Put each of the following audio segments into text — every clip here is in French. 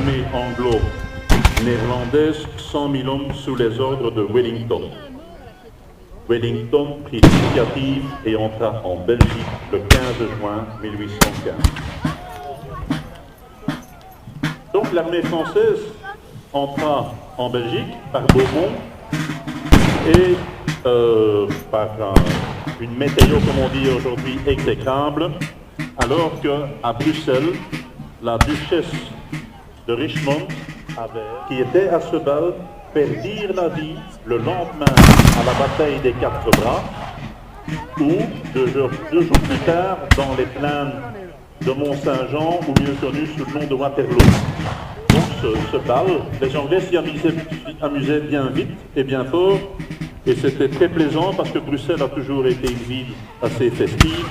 l'armée anglo-néerlandaise 100 000 hommes sous les ordres de Wellington. Wellington prit l'initiative et entra en Belgique le 15 juin 1815. Donc l'armée française entra en Belgique par Beaumont et par une météo, comme on dit aujourd'hui, exécrable, alors qu'à Bruxelles, la duchesse de Richmond, qui était à ce bal, perdirent la vie le lendemain à la bataille des Quatre Bras, ou deux jours plus tard dans les plaines de Mont-Saint-Jean, ou mieux connu sous le nom de Waterloo. Donc ce bal, les Anglais s'y amusaient bien vite et bien fort, et c'était très plaisant parce que Bruxelles a toujours été une ville assez festive.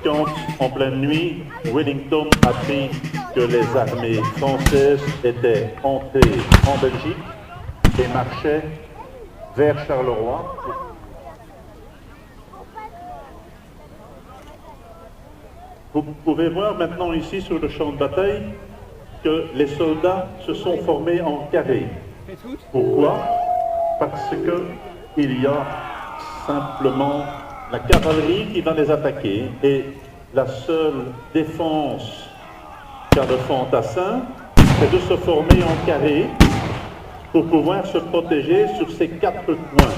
Quand, en pleine nuit, Wellington apprit que les armées françaises étaient entrées en Belgique et marchaient vers Charleroi. Vous pouvez voir maintenant ici sur le champ de bataille que les soldats se sont formés en carré. Pourquoi? Parce qu'il y a simplement la cavalerie qui va les attaquer et la seule défense qu'a le fantassin, c'est de se former en carré pour pouvoir se protéger sur ces quatre points.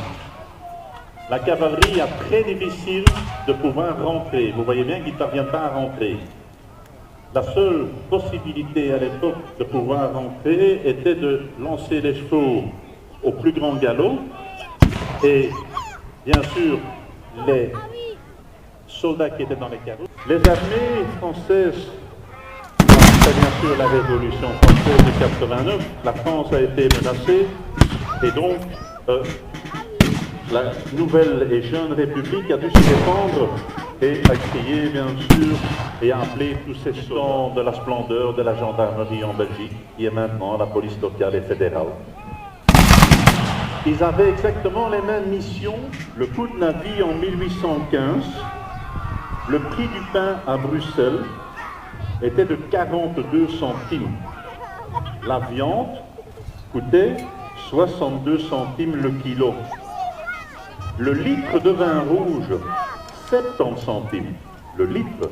La cavalerie est très difficile de pouvoir rentrer. Vous voyez bien qu'ils ne parviennent pas à rentrer. La seule possibilité à l'époque de pouvoir rentrer était de lancer les chevaux au plus grand galop. Et bien sûr, les soldats qui étaient dans les carreaux. Les armées françaises, c'est bien sûr la Révolution française de 89, la France a été menacée et donc la nouvelle et jeune République a dû se défendre et a crié bien sûr et a appelé tous ces soldats de la splendeur de la gendarmerie en Belgique, qui est maintenant la police locale et fédérale. Ils avaient exactement les mêmes missions. Le coût de la vie en 1815, le prix du pain à Bruxelles était de 42 centimes. La viande coûtait 62 centimes le kilo. Le litre de vin rouge, 70 centimes. Le litre.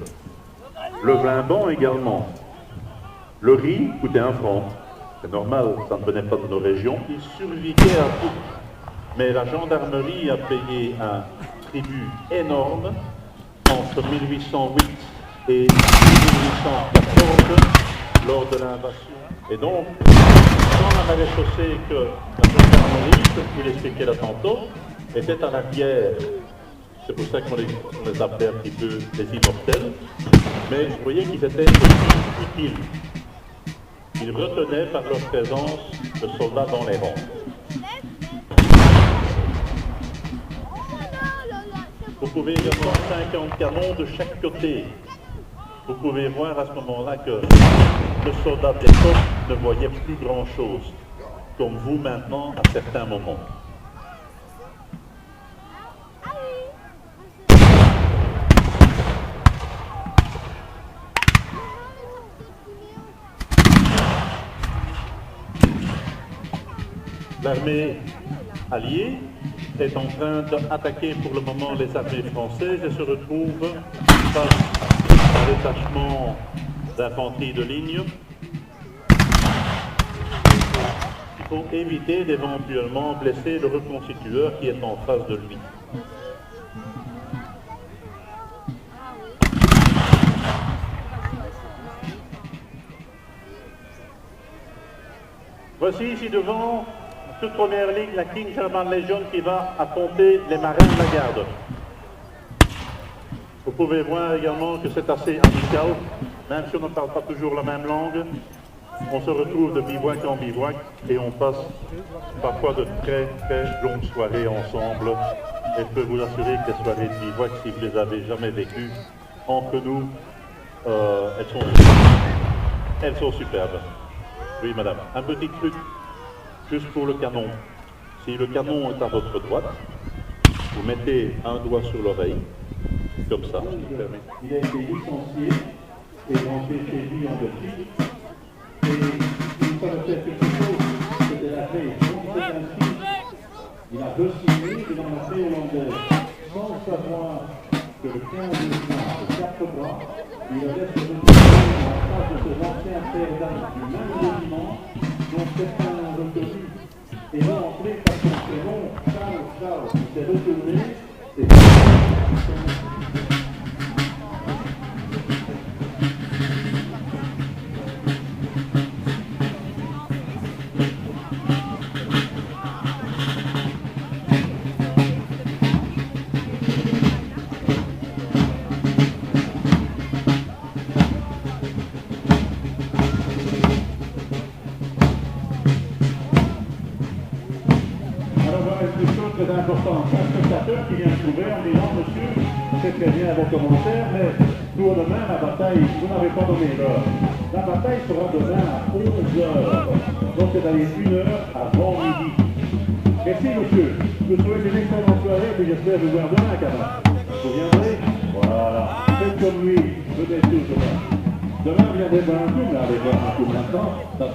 Le vin blanc également. Le riz coûtait 1 franc. C'est normal, ça ne venait pas de nos régions. Ils survivaient à tout. Mais la gendarmerie a payé un tribut énorme entre 1808 et 1814 lors de l'invasion. Et donc, quand la maréchaussée que la gendarmerie, comme il expliquait là tantôt, était à l'arrière. C'est pour ça qu'on les appelait un petit peu les immortels. Mais vous voyez qu'ils étaient utiles. Ils retenaient par leur présence le soldat dans les rangs. Vous pouvez voir 50 canons de chaque côté. Vous pouvez voir à ce moment-là que le soldat de l'époque ne voyait plus grand-chose, comme vous maintenant à certains moments. L'armée alliée est en train d'attaquer pour le moment les armées françaises et se retrouve face à un détachement d'infanterie de ligne. Il faut éviter d'éventuellement blesser le reconstitueur qui est en face de lui. Voici ici devant, toute première ligne, la King German Legion qui va affronter les marins de la garde. Vous pouvez voir également que c'est assez amical, même si on ne parle pas toujours la même langue. On se retrouve de bivouac en bivouac et on passe parfois de très longues soirées ensemble. Et je peux vous assurer que les soirées de bivouac, si vous les avez jamais vécues, entre nous, elles sont superbes. Oui, madame. Un petit truc, juste pour le canon. Si le canon est à votre droite, vous mettez un doigt sur l'oreille, comme ça. Il a été licencié et rentré chez lui en Belgique. Et une fois de signer dans la paix hollandaise, sans savoir que le 15 juin, de 4 bras, il avait se retrouvé en face de ses anciens pères d'âme du même régiment, dont certains ont reconnu et l'ont entré par son prénom, Charles, qui s'est retourné et très important, un spectateur qui vient se trouver en disant monsieur, c'est très bien vos commentaires, mais pour demain la bataille, vous n'avez pas donné l'heure. La bataille sera demain à 11h, donc c'est-à-dire 1 heure avant midi. Merci monsieur, je vous souhaite une excellente soirée et j'espère vous voir demain, camarade. Vous viendrez? Voilà, faites comme lui, venez tous demain. Demain viendrez voir un coup, là, avec un coup maintenant, ça